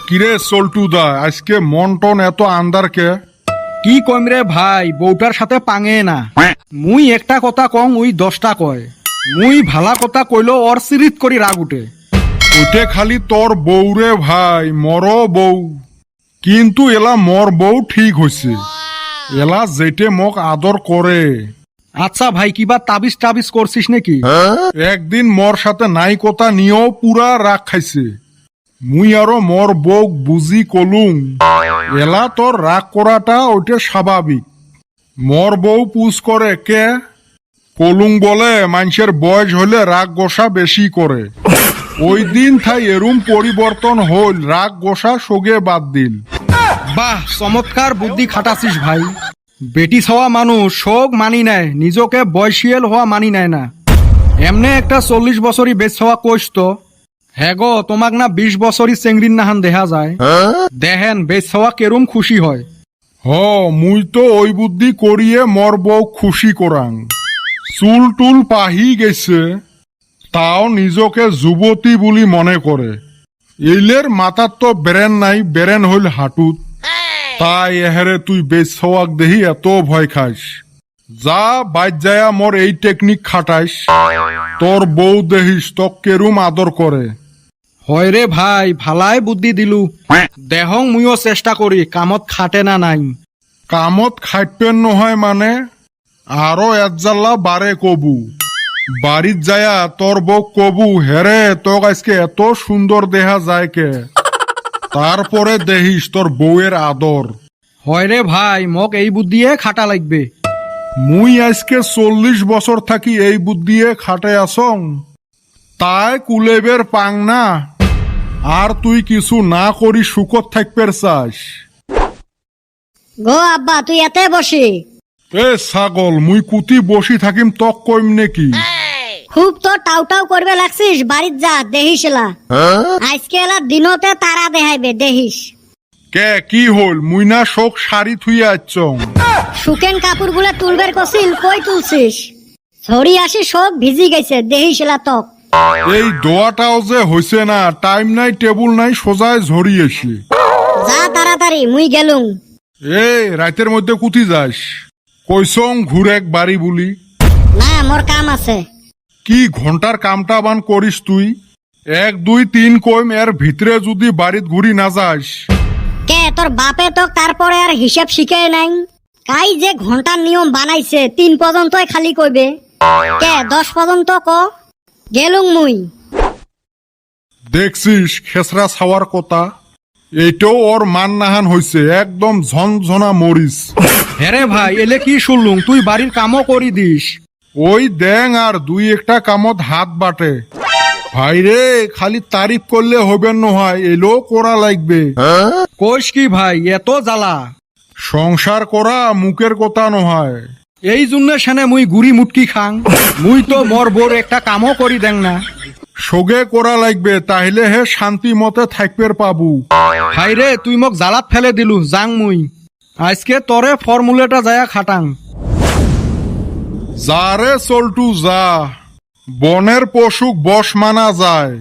কিরে সল্টু দা, আজকে মন টন এত আন্দার কে? কি কইম রে ভাই, বউটার সাথে পাঙে না। মুই একটা কথা কং, উই 10টা কয়। মুই ভালা কথা কইলো ওর সিরিত করি রাগ উঠে। ওইটে খালি তোর বউ রে ভাই, মর বউ। কিন্তু এলা মর বউ ঠিক হইছে, এলা যেটে মোক আদর করে। আচ্ছা ভাই, কিবা তাবিজ টাবিজ করছিস নাকি? একদিন মোর সাথে নাই কথা নিয়েও পুরা রাগ খাইছে। মুই আরো মোর বউ বুঝি কলুম, এলা তোর রাগ করাটা ওইটা স্বাভাবিক। মোর বউ পুজ করে কে কলুং বলে মানুষের বয়স হলে রাগ গোসা বেশি করে। ওই দিন থাই এরুম পরিবর্তন হল, রাগ গোসা সোগে বাদ দিল। বাহ, চমৎকার বুদ্ধি খাটাছিস ভাই। বেটি হওয়া মানুষ শোক মানি নেয়, নিজকে বয়সিয়াল হওয়া মানি নেয় না। এমনে একটা 40 বছরই বেচ হওয়া কোষ তো। হ্যাঁ গো, তোমাক না 20 বছরই চেংড়ির নাহান দেখা যায়। দেখেন বেচ হওয়া কেরম খুশি হয়। মুই তো ওই বুদ্ধি করিয়ে মর বউ খুশি করাং। চুল টুল পাহি গেছে, তাও নিজকে যুবতী বলি মনে করে। এইলের মাথার তো বেরেন নাই, বেরেন হইল হাঁটুত। তাই এহেরে তুই বেচ হওয়াক দেহি এত ভয় খাস। যা বাইর যায়া মোর এই টেকনিক খাটাইস, তোর বউ দেহিস তক কেরুম আদর করে। হয় রে ভাই, ভালাই বুদ্ধি দিলু। দেহং মুইও চেষ্টা করি, কামত খাটে না নাই। কামত খাইপেন নহয় মানে আরো একজাল্লা বারে কবু। বাড়িত যায়া তোর বউ কবু, হেরে তোক আজকে এত সুন্দর দেহা যায় কে। তারপরে দেহিস তোর বউয়ের আদর। হয় রে ভাই, মোক এই বুদ্ধিয়ে খাটা লাগবে। মুই আজকে 40 বছর থাকি এই বুদ্ধিয়ে খাটে আসং, তাই কুলেবের পাং না। আর তুই কিছু না করি সুখত থাকপের চাস? গো আব্বা, তুই এতে বসি। এ ছাগল, মুই কুতি বসি থাকিম তক কইম নেকি? খুব তো টাউ টাউ করবে লাগছিস, বাড়িত যা দেহিস এলা। আজকে এলা দিনতে তারা দেখাইবে, দেহিস। কে কি হল? মুই না শোক শাড়ি থুই আচ্ছং। শুকেন কাপড় গুলা তুলবের কছিল, কই তুলছিস? ছড়ি আসি সব ভিজি গেছে, দেহিস এলা তক। এই দোয়াটাও যে হইছে না, টাইম নাই টেবুল নাই, সোজায় ঝরিয়েছি। যা তাড়াতাড়ি, মুই গেলুম। রাতের মধ্যে কুতি যাস? কইসং ঘুরেক বাড়ি বুলি। না, মোর কাম আছে। কি ঘন্টার কামটা বান করিস তুই? 1 2 3 কইম, এর ভিতরে যদি বাড়িত ঘুরি না যাস। কে তোর বাপে তো তারপরে আর হিসাব শিখে নাই? কাই যে ঘন্টার নিয়ম বানাইছে, 3 পর্যন্তই খালি কইবে। কে 10 পর্যন্ত ক। গেলুম মুই। দেখছিস খেসরা ছাওয়ার কথা, এইটাও ওর মান নাহান হইছে, একদম ঝনঝনা মরিস। হ্যাঁ ভাই, এলে কি শুনলুম তুই বাড়ির কামও করি দিস? ওই দেং আর 2 একটা কামত হাত বাটে। ভাই রে, খালি তারিফ করলে হবেন নহয়, এলো করা লাগবে। কোষ কি ভাই, এত জ্বালা? সংসার করা মুখের কথা নহয়। এই জন্য সেনে মুই গুড়ি মুটকি খাং। মুই তো মোর বোর একটা কামও করি দেং না। সোগে করা লাগবে, তাহলে হে শান্তি মতে থাকবের পাবু। ভাই রে, তুই মোক জ্বালাত ফেলে দিলু, যাং মুই। আজকে তরে ফর্মুলাটা যায়া খাটাং। যা রে চল্টু যা, বনের পশুক বশ মানা যায়,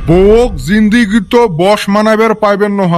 বউক জিন্দিগি তো বশ মানাবের পাইবেন নহয়।